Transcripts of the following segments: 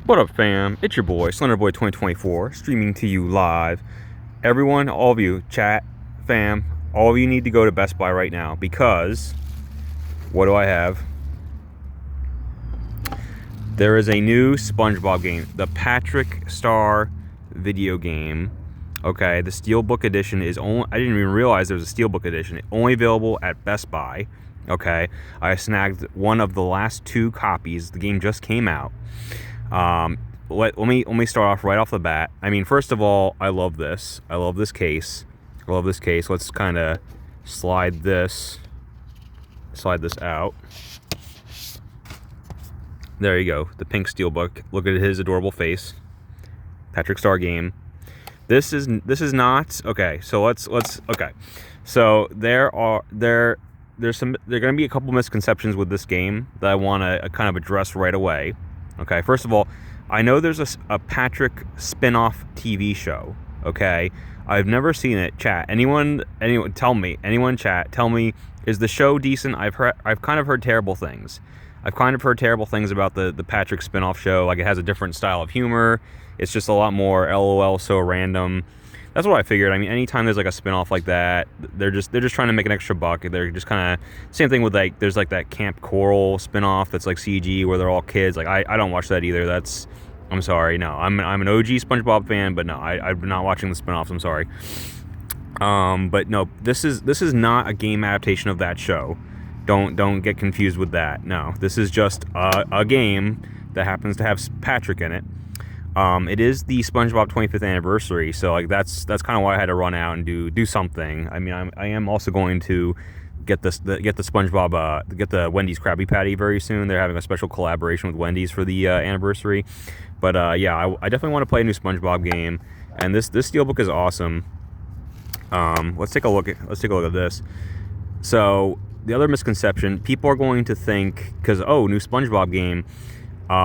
What up, fam? It's your boy, Slenderboy 2024, streaming to you live. Everyone, all of you, chat, fam, all of you need to go to Best Buy right now because what do I have? There is a new SpongeBob game, the Patrick Star video game. Okay, the Steelbook edition is only, I didn't even realize there was a Steelbook edition. It's only available at Best Buy. Okay, I snagged one of the last two copies. The game just came out. Let me start off right off the bat. I mean, first of all, I love this. I love this case. Let's kind of slide this out. There you go, the pink Steelbook. Look at his adorable face. Patrick Star game. This is not okay. So let's okay. So there's going to be a couple misconceptions with this game that I want to kind of address right away. Okay, first of all, I know there's a Patrick spin-off TV show. Okay, I've never seen it. Chat. Anyone tell me. Anyone chat. Tell me, is the show decent? I've kind of heard terrible things. I've kind of heard terrible things about the Patrick spin-off show. Like, it has a different style of humor. It's just a lot more LOL, so random. That's what I figured. I mean, anytime there's like a spin-off like that, they're just trying to make an extra buck. They're just kind of same thing with like there's like that Camp Coral spin-off that's like CG where they're all kids. Like I don't watch that either. I'm sorry. No, I'm an OG SpongeBob fan, but no, I'm not watching the spin-offs. I'm sorry. But no, this is not a game adaptation of that show. Don't get confused with that. No, this is just a game that happens to have Patrick in it. It is the SpongeBob 25th anniversary, so like that's kind of why I had to run out and do something. I mean, I am also going to get the SpongeBob get the Wendy's Krabby Patty very soon. They're having a special collaboration with Wendy's for the anniversary. But yeah, I definitely want to play a new SpongeBob game, and this Steelbook is awesome. Let's take a look at this. So the other misconception, people are going to think because new SpongeBob game.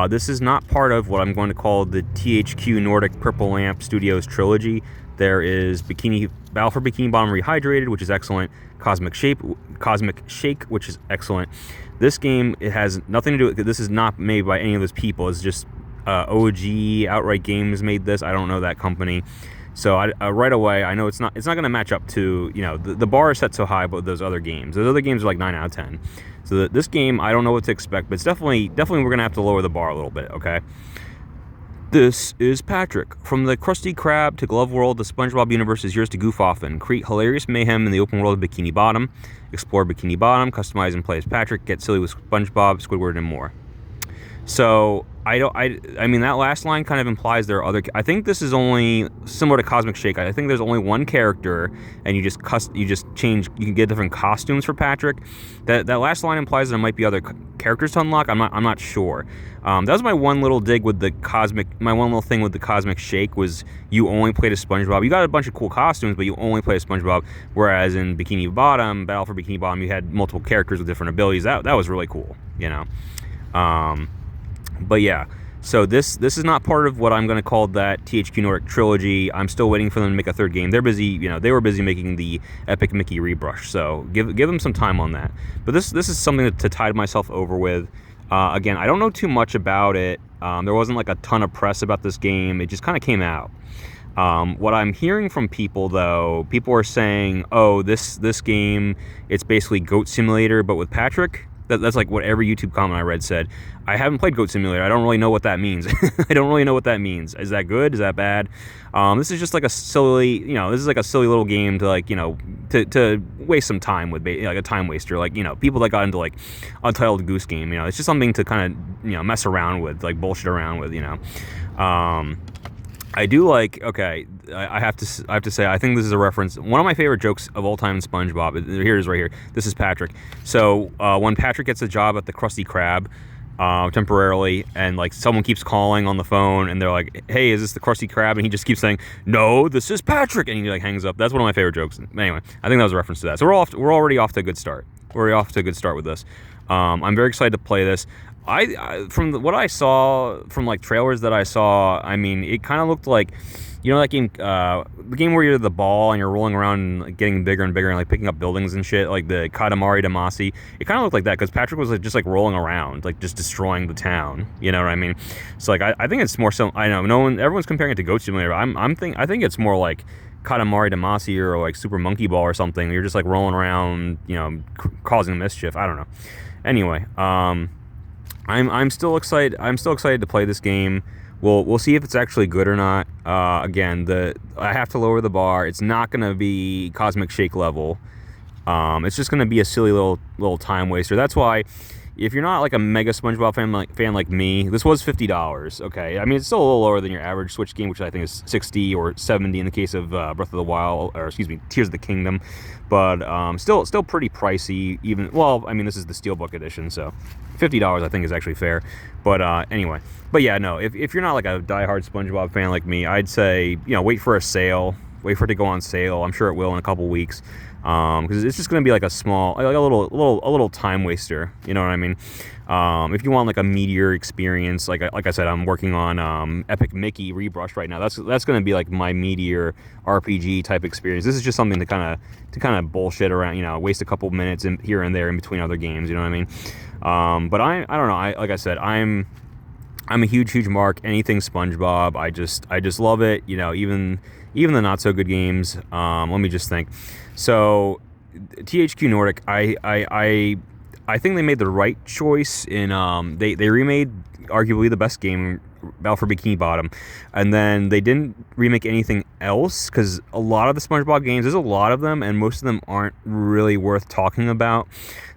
This is not part of what I'm going to call the THQ Nordic Purple Lamp Studios trilogy. There is Battle for Bikini Bottom Rehydrated, which is excellent. Cosmic Shake, which is excellent. This game, it has nothing to do with. This is not made by any of those people. It's just OG Outright Games made this. I don't know that company. So right away, I know it's not going to match up to, the bar is set so high with those other games. Those other games are like 9 out of 10. So this game, I don't know what to expect, but it's definitely we're going to have to lower the bar a little bit, okay? This is Patrick. From the Krusty Krab to Glove World, the SpongeBob universe is yours to goof off in. Create hilarious mayhem in the open world of Bikini Bottom. Explore Bikini Bottom, customize and play as Patrick, get silly with SpongeBob, Squidward, and more. So I mean that last line kind of implies there are other. I think this is only similar to Cosmic Shake. I think there's only one character, and you just change. You can get different costumes for Patrick. That last line implies there might be other characters to unlock. I'm not sure. That was my one little dig with the My one little thing with the Cosmic Shake was you only played as SpongeBob. You got a bunch of cool costumes, but you only played as SpongeBob. Whereas in Bikini Bottom, Battle for Bikini Bottom, you had multiple characters with different abilities. That was really cool. But yeah, so this is not part of what I'm going to call that THQ Nordic trilogy. I'm still waiting for them to make a third game. They're busy, they were busy making the Epic Mickey rebrush, so give them some time on that. But this is something to tide myself over with. Again, I don't know too much about it. There wasn't like a ton of press about this game. It just kind of came out. What I'm hearing from people, though, people are saying, oh, this game, it's basically Goat Simulator, but with Patrick. That's like what every YouTube comment I read said. I haven't played Goat Simulator. I don't really know what that means. I don't really know what that means. Is that good? Is that bad? This is just like a silly, this is like a silly little game to like, to waste some time with, like a time waster. Like, people that got into like Untitled Goose Game, it's just something to kind of, mess around with, like bullshit around with, I do like, okay, I have to say, I think this is a reference. One of my favorite jokes of all time in SpongeBob, here it is right here. This is Patrick. So when Patrick gets a job at the Krusty Krab temporarily, and like someone keeps calling on the phone, and they're like, hey, is this the Krusty Krab? And he just keeps saying, no, this is Patrick. And he like hangs up. That's one of my favorite jokes. Anyway, I think that was a reference to that. So we're already off to a good start. We're off to a good start with this. I'm very excited to play this. What I saw from like trailers that I saw, I mean, it kind of looked like, you know, that game, the game where you're the ball and you're rolling around and like, getting bigger and bigger and like picking up buildings and shit, like the Katamari Damacy. It kind of looked like that because Patrick was like just like rolling around, like just destroying the town. You know what I mean? So like I think it's more so. I know everyone's comparing it to Goat Simulator. I think it's more like Katamari Damacy or like Super Monkey Ball or something. You're just like rolling around, you know, causing mischief. I don't know. Anyway, I'm still excited. I'm still excited to play this game. We'll see if it's actually good or not. Again, I have to lower the bar. It's not gonna be Cosmic Shake level. It's just gonna be a silly little time waster. That's why, if you're not like a mega SpongeBob fan like me, this was $50. Okay, I mean it's still a little lower than your average Switch game, which I think is 60 or 70 in the case of Breath of the Wild, or excuse me, Tears of the Kingdom. But still pretty pricey. Even well, I mean this is the Steelbook edition, so $50 I think is actually fair. But anyway, but yeah, no, if you're not like a diehard SpongeBob fan like me, I'd say, you know, wait for a sale. Wait for it to go on sale. I'm sure it will in a couple weeks, because it's just going to be like a small, like a little time waster. You know what I mean? If you want like a Meteor experience, like I said, I'm working on Epic Mickey Rebrushed right now. That's going to be like my Meteor RPG type experience. This is just something to kind of bullshit around, you know, waste a couple minutes here and there in between other games. You know what I mean? But I don't know. Like I said, I'm a huge mark. Anything SpongeBob, I just love it. You know, even the not so good games. Let me just think. So THQ Nordic, I think they made the right choice in they remade arguably the best game, Battle for Bikini Bottom, and then they didn't remake anything else because a lot of the SpongeBob games, there's a lot of them, and most of them aren't really worth talking about.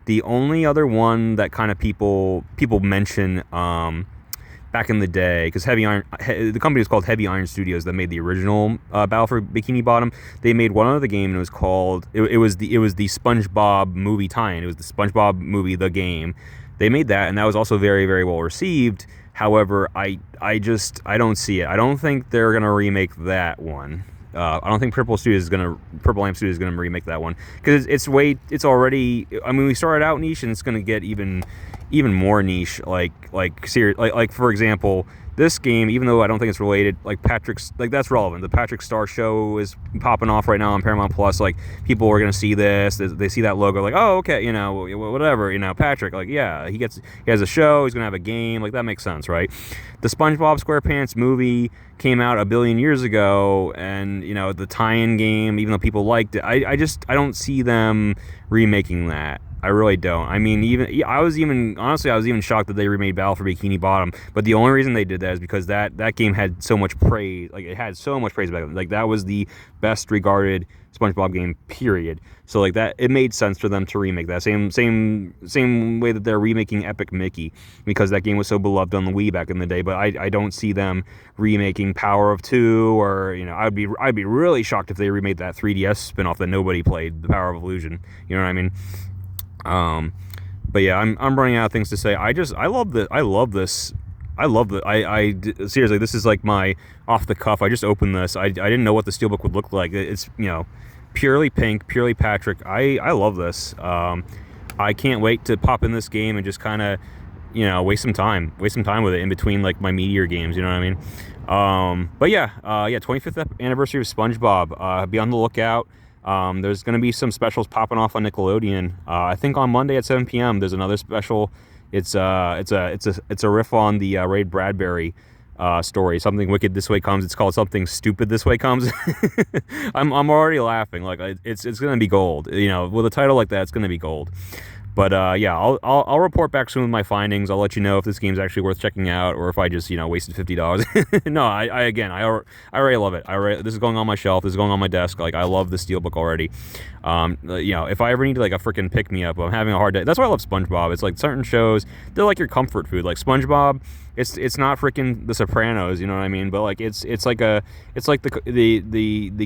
The only other one that kind of people mention back in the day, because the company was called Heavy Iron Studios that made the original Battle for Bikini Bottom. They made one other game, and it was called it was the SpongeBob movie tie-in. It was the SpongeBob movie, the game. They made that, and that was also very well received. However, I don't see it. I don't think they're gonna remake that one. I don't think Purple Lamp Studios is gonna remake that one because it's already. I mean, we started out niche, and it's gonna get even more niche. Like for example, this game, even though I don't think it's related, like Patrick's, like that's relevant. The Patrick Star Show is popping off right now on Paramount Plus. Like people are gonna see this, they see that logo, like, oh, okay, you know, whatever, you know, Patrick, like, yeah, he has a show, he's gonna have a game, like that makes sense, right? The SpongeBob SquarePants movie came out a billion years ago, and you know the tie-in game, even though people liked it, I don't see them remaking that. I really don't. I mean, I was even shocked that they remade Battle for Bikini Bottom. But the only reason they did that is because that game had so much praise. Like it had so much praise back then. Like that was the best regarded SpongeBob game, period. So like that, it made sense for them to remake that same way that they're remaking Epic Mickey, because that game was so beloved on the Wii back in the day. But I don't see them remaking Power of Two, or you know, I'd be really shocked if they remade that 3DS spinoff that nobody played, the Power of Illusion. You know what I mean? But yeah, I'm running out of things to say. I love this. Seriously, this is like my off the cuff. I just opened this. I didn't know what the Steelbook would look like. It's, you know, purely pink, purely Patrick. I love this. I can't wait to pop in this game and just kind of, you know, waste some time with it in between like my Meteor games. You know what I mean? But yeah, 25th anniversary of SpongeBob. Be on the lookout. There's going to be some specials popping off on Nickelodeon. I think on Monday at 7 p.m. there's another special. It's a riff on the Ray Bradbury story. Something Wicked This Way Comes. It's called Something Stupid This Way Comes. I'm already laughing. Like it's going to be gold. You know, with a title like that, it's going to be gold. But yeah, I'll report back soon with my findings. I'll let you know if this game's actually worth checking out, or if I just, you know, wasted $50. No, I already love it. This is going on my shelf. This is going on my desk. Like I love the Steelbook already. You know, if I ever need like a freaking pick me up, I'm having a hard day. That's why I love SpongeBob. It's like certain shows, they're like your comfort food. Like SpongeBob, it's not freaking The Sopranos, you know what I mean? But like it's like the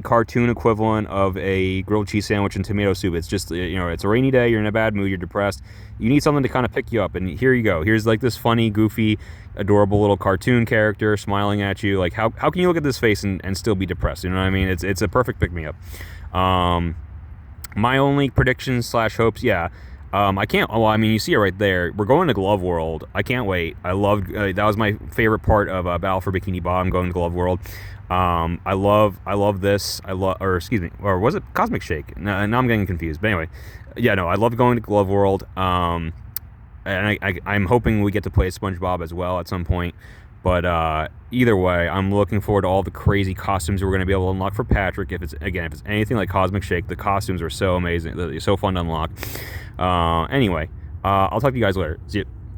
cartoon equivalent of a grilled cheese sandwich and tomato soup. It's just, you know, it's a rainy day, you're in a bad mood, you're depressed, you need something to kind of pick you up, and here you go. Here's like this funny, goofy, adorable little cartoon character smiling at you. Like how can you look at this face and still be depressed? You know what I mean? It's a perfect pick me up. My only predictions / hopes, yeah, I can't. Well, I mean, you see it right there. We're going to Glove World. I can't wait. I loved. That was my favorite part of Battle for Bikini Bottom. Going to Glove World. I love this. Or excuse me, or was it Cosmic Shake? No, now I'm getting confused. But anyway, yeah, no, I love going to Glove World. And I'm hoping we get to play SpongeBob as well at some point. But either way, I'm looking forward to all the crazy costumes we're going to be able to unlock for Patrick. If it's anything like Cosmic Shake, the costumes are so amazing. They're so fun to unlock. Anyway, I'll talk to you guys later. See you.